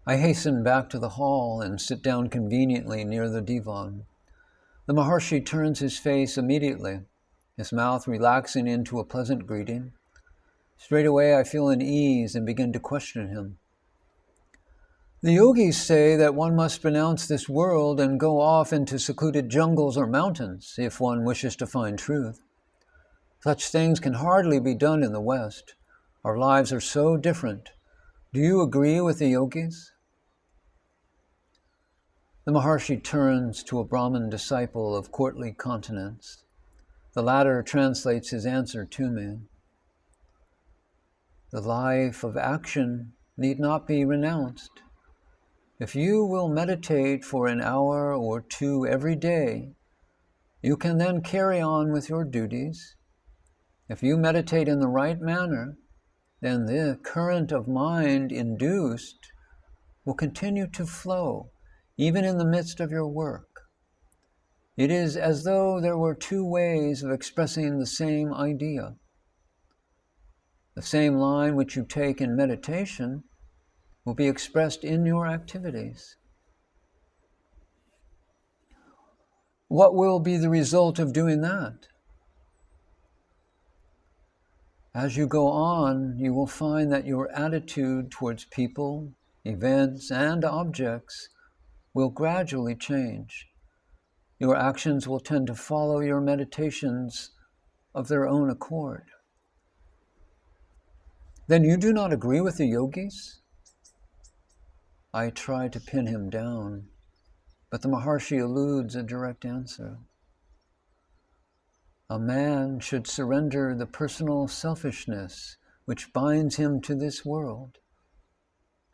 I hasten back to the hall and sit down conveniently near the divan. The Maharshi turns his face immediately, his mouth relaxing into a pleasant greeting. Straight away I feel an ease and begin to question him. The yogis say that one must renounce this world and go off into secluded jungles or mountains if one wishes to find truth. Such things can hardly be done in the West. Our lives are so different. Do you agree with the yogis? The Maharshi turns to a Brahmin disciple of courtly countenance. The latter translates his answer to me. The life of action need not be renounced. If you will meditate for an hour or two every day, you can then carry on with your duties. If you meditate in the right manner, then the current of mind induced will continue to flow, even in the midst of your work. It is as though there were two ways of expressing the same idea. The same line which you take in meditation will be expressed in your activities. What will be the result of doing that? As you go on, you will find that your attitude towards people, events, and objects will gradually change. Your actions will tend to follow your meditations of their own accord. Then you do not agree with the yogis? I try to pin him down, but the Maharshi eludes a direct answer. A man should surrender the personal selfishness which binds him to this world.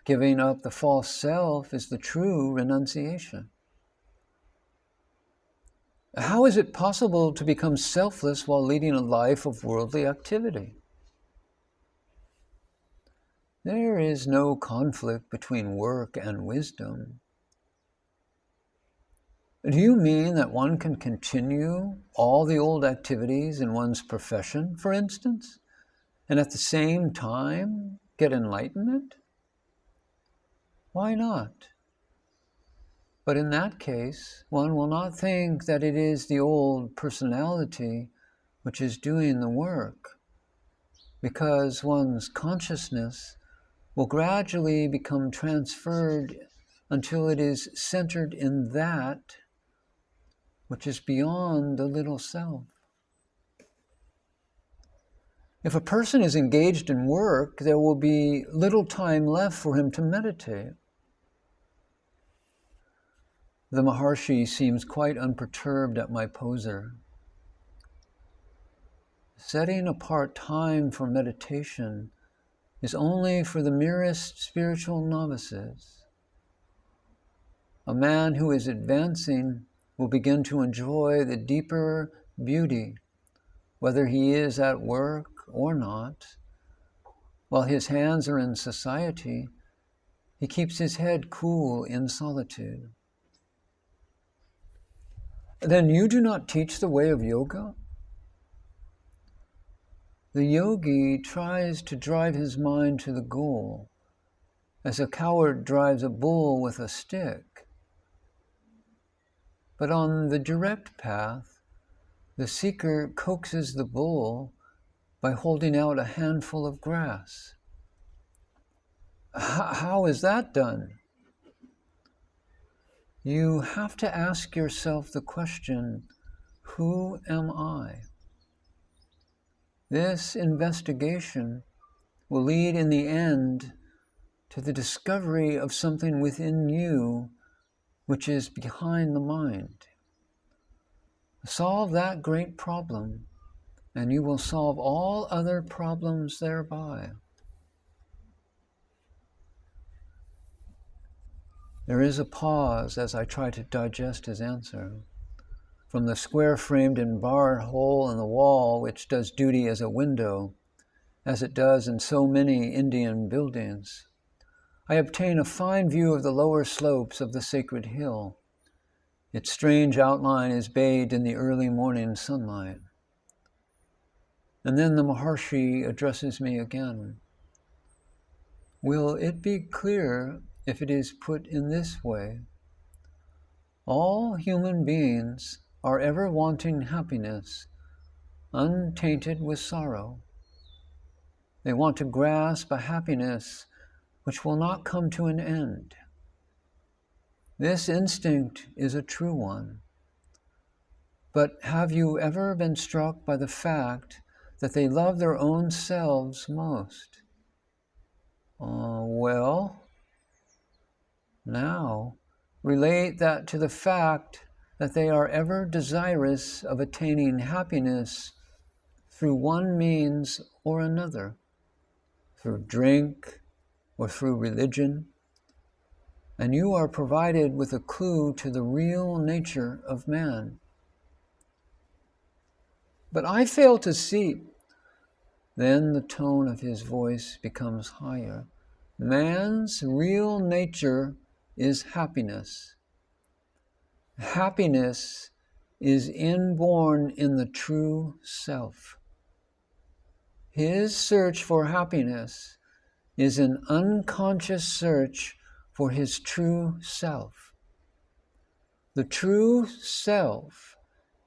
Giving up the false self is the true renunciation. How is it possible to become selfless while leading a life of worldly activity? There is no conflict between work and wisdom. Do you mean that one can continue all the old activities in one's profession, for instance, and at the same time get enlightenment? Why not? But in that case, one will not think that it is the old personality which is doing the work, because one's consciousness will gradually become transferred until it is centered in that which is beyond the little self. If a person is engaged in work, there will be little time left for him to meditate. The Maharshi seems quite unperturbed at my poser. Setting apart time for meditation is only for the merest spiritual novices. A man who is advancing will begin to enjoy the deeper beauty, whether he is at work or not. While his hands are in society, he keeps his head cool in solitude. Then you do not teach the way of yoga? The yogi tries to drive his mind to the goal, as a coward drives a bull with a stick. But on the direct path, the seeker coaxes the bull by holding out a handful of grass. How is that done? You have to ask yourself the question, who am I? This investigation will lead in the end to the discovery of something within you which is behind the mind. Solve that great problem, and you will solve all other problems thereby. There is a pause as I try to digest his answer. From the square-framed and barred hole in the wall, which does duty as a window, as it does in so many Indian buildings, I obtain a fine view of the lower slopes of the sacred hill. Its strange outline is bathed in the early morning sunlight. And then the Maharshi addresses me again. Will it be clear if it is put in this way. All human beings are ever wanting happiness, untainted with sorrow. They want to grasp a happiness which will not come to an end. This instinct is a true one. But have you ever been struck by the fact that they love their own selves most? Well, now relate that to the fact that they are ever desirous of attaining happiness through one means or another, through drink or through religion, and you are provided with a clue to the real nature of man. But I fail to see. Then the tone of his voice becomes higher. Man's real nature is happiness. Happiness is inborn in the true self. His search for happiness is an unconscious search for his true self. The true self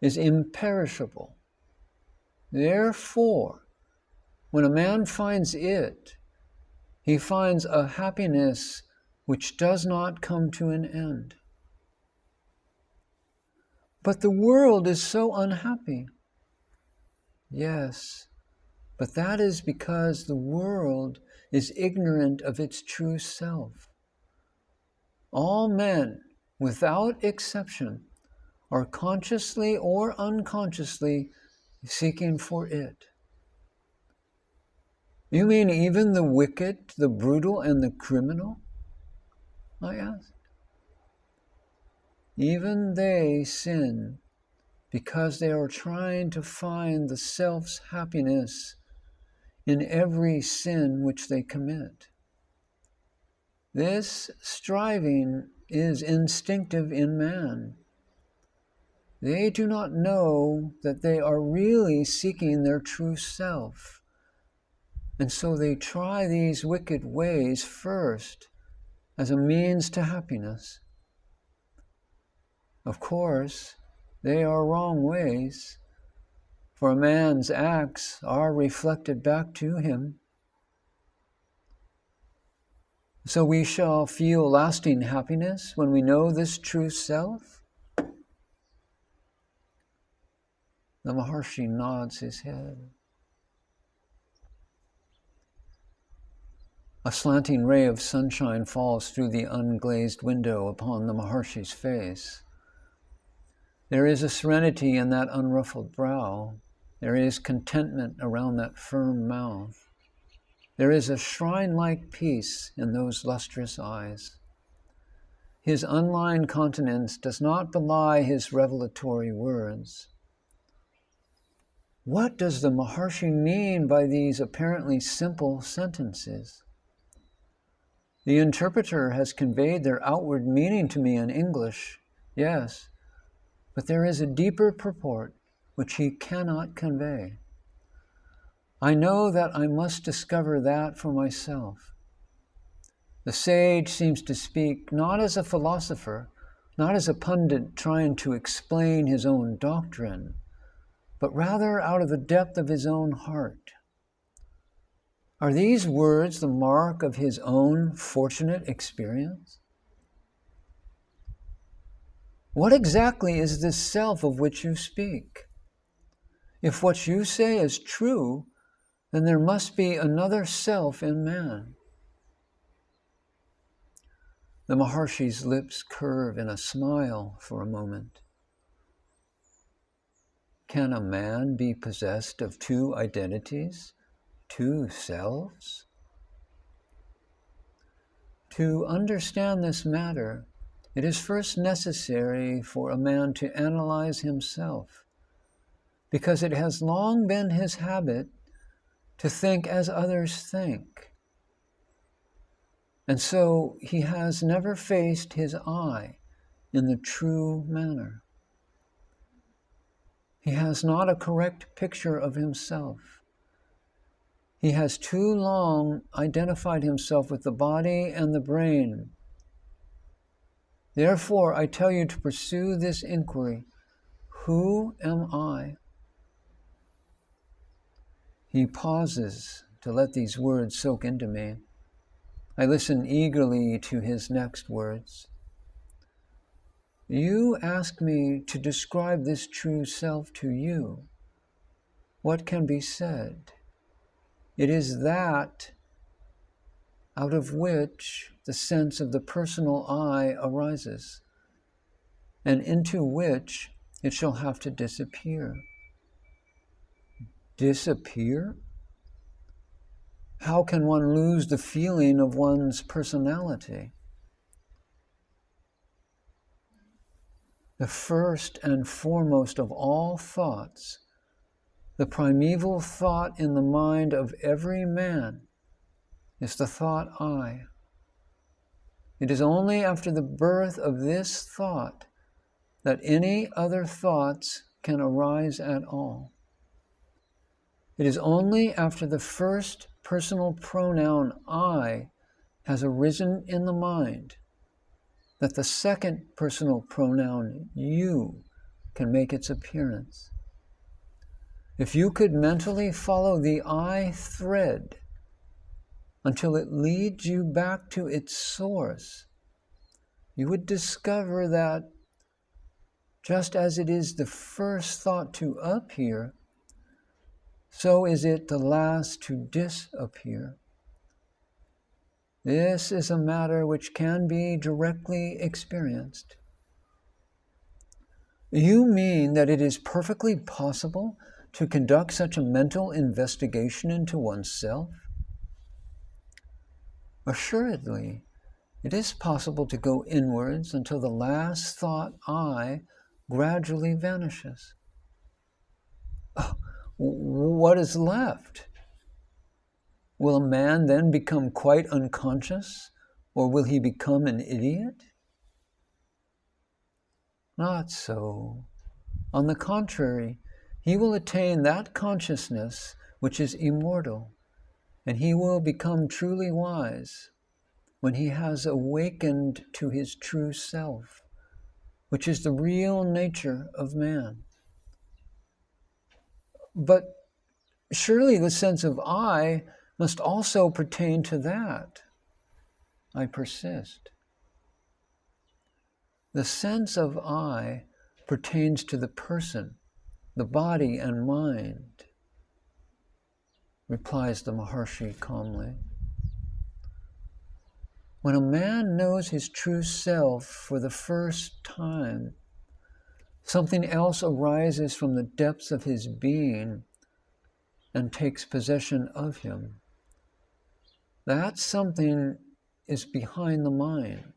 is imperishable. Therefore, when a man finds it, he finds a happiness which does not come to an end. But the world is so unhappy. Yes, but that is because the world is ignorant of its true self. All men, without exception, are consciously or unconsciously seeking for it. You mean even the wicked, the brutal, and the criminal? I asked. Even they sin because they are trying to find the self's happiness in every sin which they commit. This striving is instinctive in man. They do not know that they are really seeking their true self, and so they try these wicked ways first as a means to happiness. Of course, they are wrong ways, for a man's acts are reflected back to him. So we shall feel lasting happiness when we know this true self? The Maharshi nods his head. A slanting ray of sunshine falls through the unglazed window upon the Maharshi's face. There is a serenity in that unruffled brow. There is contentment around that firm mouth. There is a shrine-like peace in those lustrous eyes. His unlined countenance does not belie his revelatory words. What does the Maharshi mean by these apparently simple sentences? The interpreter has conveyed their outward meaning to me in English, yes, but there is a deeper purport which he cannot convey. I know that I must discover that for myself. The sage seems to speak not as a philosopher, not as a pundit trying to explain his own doctrine, but rather out of the depth of his own heart. Are these words the mark of his own fortunate experience? What exactly is this self of which you speak? If what you say is true, then there must be another self in man. The Maharshi's lips curve in a smile for a moment. Can a man be possessed of two identities, two selves? To understand this matter, it is first necessary for a man to analyze himself, because it has long been his habit to think as others think. And so he has never faced his I in the true manner. He has not a correct picture of himself. He has too long identified himself with the body and the brain Therefore, I tell you to pursue this inquiry. Who am I? He pauses to let these words soak into me. I listen eagerly to his next words. You ask me to describe this true self to you. What can be said? It is that out of which the sense of the personal I arises, and into which it shall have to disappear. Disappear? How can one lose the feeling of one's personality? The first and foremost of all thoughts, the primeval thought in the mind of every man, is the thought I. It is only after the birth of this thought that any other thoughts can arise at all. It is only after the first personal pronoun I has arisen in the mind that the second personal pronoun you can make its appearance. If you could mentally follow the I thread until it leads you back to its source, you would discover that just as it is the first thought to appear, so is it the last to disappear. This is a matter which can be directly experienced. You mean that it is perfectly possible to conduct such a mental investigation into oneself? Assuredly, it is possible to go inwards until the last thought I gradually vanishes. What is left? Will a man then become quite unconscious, or will he become an idiot? Not so. On the contrary, he will attain that consciousness which is immortal, and he will become truly wise when he has awakened to his true self, which is the real nature of man. But surely the sense of I must also pertain to that. I persist. The sense of I pertains to the person, the body and mind, replies the Maharshi calmly. When a man knows his true self for the first time, something else arises from the depths of his being and takes possession of him. That something is behind the mind.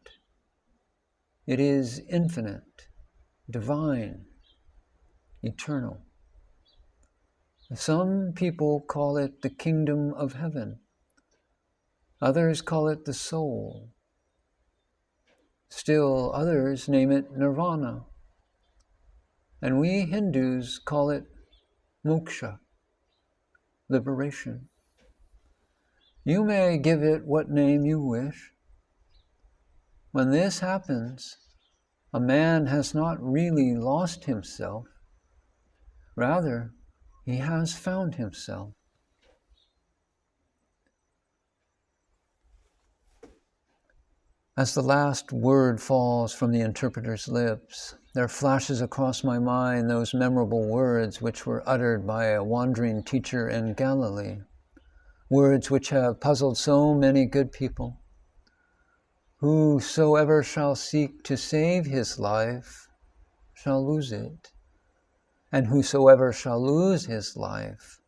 It is infinite, divine, eternal. Some people call it the kingdom of heaven. Others call it the soul. Still others name it nirvana. And we Hindus call it moksha, liberation. You may give it what name you wish. When this happens, a man has not really lost himself. Rather, he has found himself. As the last word falls from the interpreter's lips, there flashes across my mind those memorable words which were uttered by a wandering teacher in Galilee, words which have puzzled so many good people. Whosoever shall seek to save his life shall lose it, and whosoever shall lose his life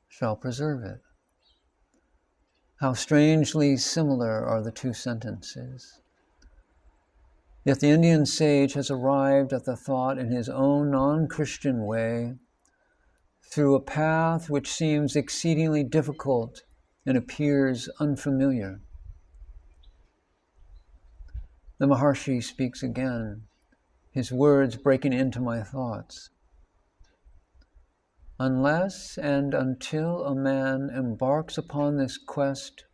shall preserve it. How strangely similar are the two sentences. Yet the Indian sage has arrived at the thought in his own non-Christian way, through a path which seems exceedingly difficult and appears unfamiliar. The Maharshi speaks again, his words breaking into my thoughts. Unless and until a man embarks upon this quest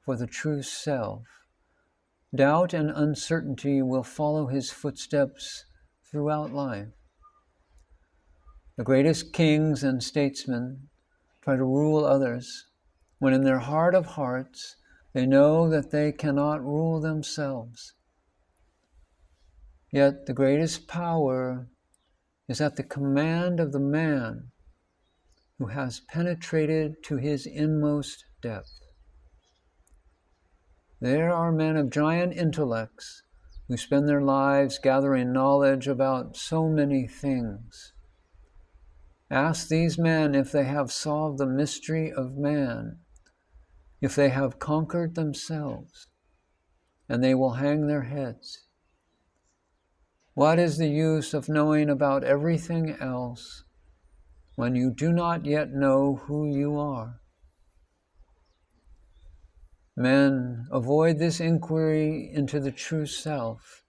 for the true self, doubt and uncertainty will follow his footsteps throughout life. The greatest kings and statesmen try to rule others when in their heart of hearts they know that they cannot rule themselves. Yet the greatest power is at the command of the man who has penetrated to his inmost depth. There are men of giant intellects who spend their lives gathering knowledge about so many things. Ask these men if they have solved the mystery of man, if they have conquered themselves, and they will hang their heads. What is the use of knowing about everything else when you do not yet know who you are? Men avoid this inquiry into the true self.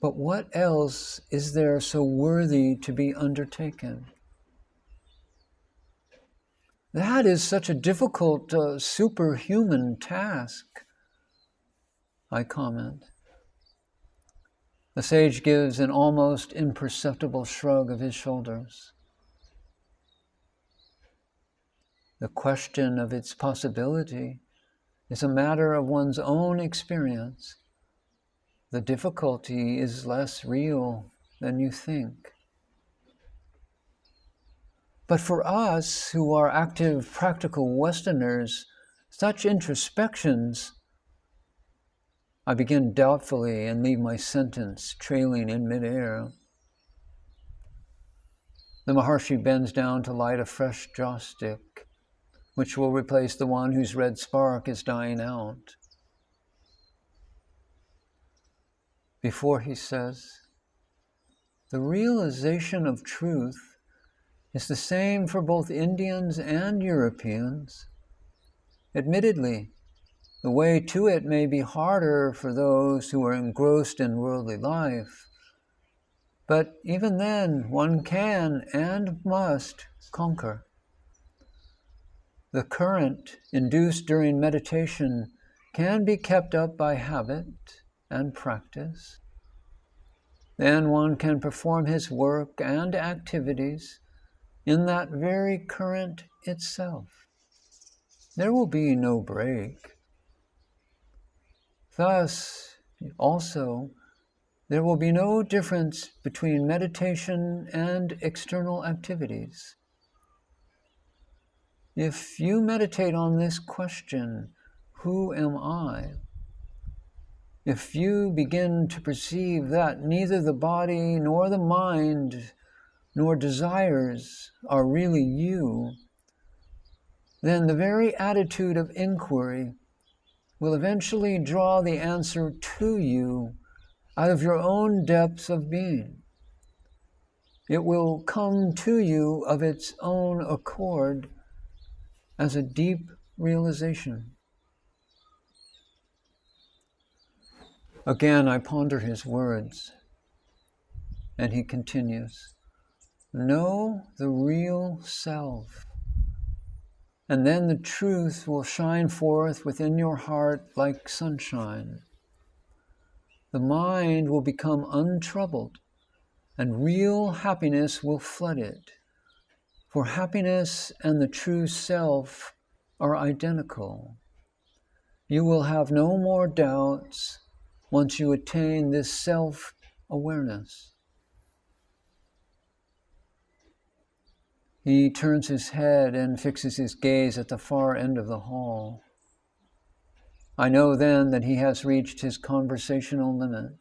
But what else is there so worthy to be undertaken? That is such a difficult, superhuman task, I comment. The sage gives an almost imperceptible shrug of his shoulders. The question of its possibility is a matter of one's own experience. The difficulty is less real than you think. But for us who are active, practical Westerners, such introspections, I begin doubtfully and leave my sentence trailing in midair. The Maharshi bends down to light a fresh joss stick, which will replace the one whose red spark is dying out. Before he says, the realization of truth is the same for both Indians and Europeans. Admittedly, the way to it may be harder for those who are engrossed in worldly life, but even then one can and must conquer. The current induced during meditation can be kept up by habit and practice. Then one can perform his work and activities in that very current itself. There will be no break. Thus, also, there will be no difference between meditation and external activities. If you meditate on this question, who am I? If you begin to perceive that neither the body nor the mind nor desires are really you, then the very attitude of inquiry will eventually draw the answer to you out of your own depths of being. It will come to you of its own accord as a deep realization. Again, I ponder his words, and he continues, know the real self, and then the truth will shine forth within your heart like sunshine. The mind will become untroubled, and real happiness will flood it. For happiness and the true self are identical. You will have no more doubts once you attain this self-awareness. He turns his head and fixes his gaze at the far end of the hall. I know then that he has reached his conversational limit.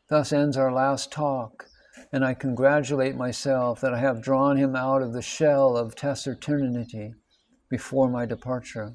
Thus ends our last talk, and I congratulate myself that I have drawn him out of the shell of taciturnity before my departure.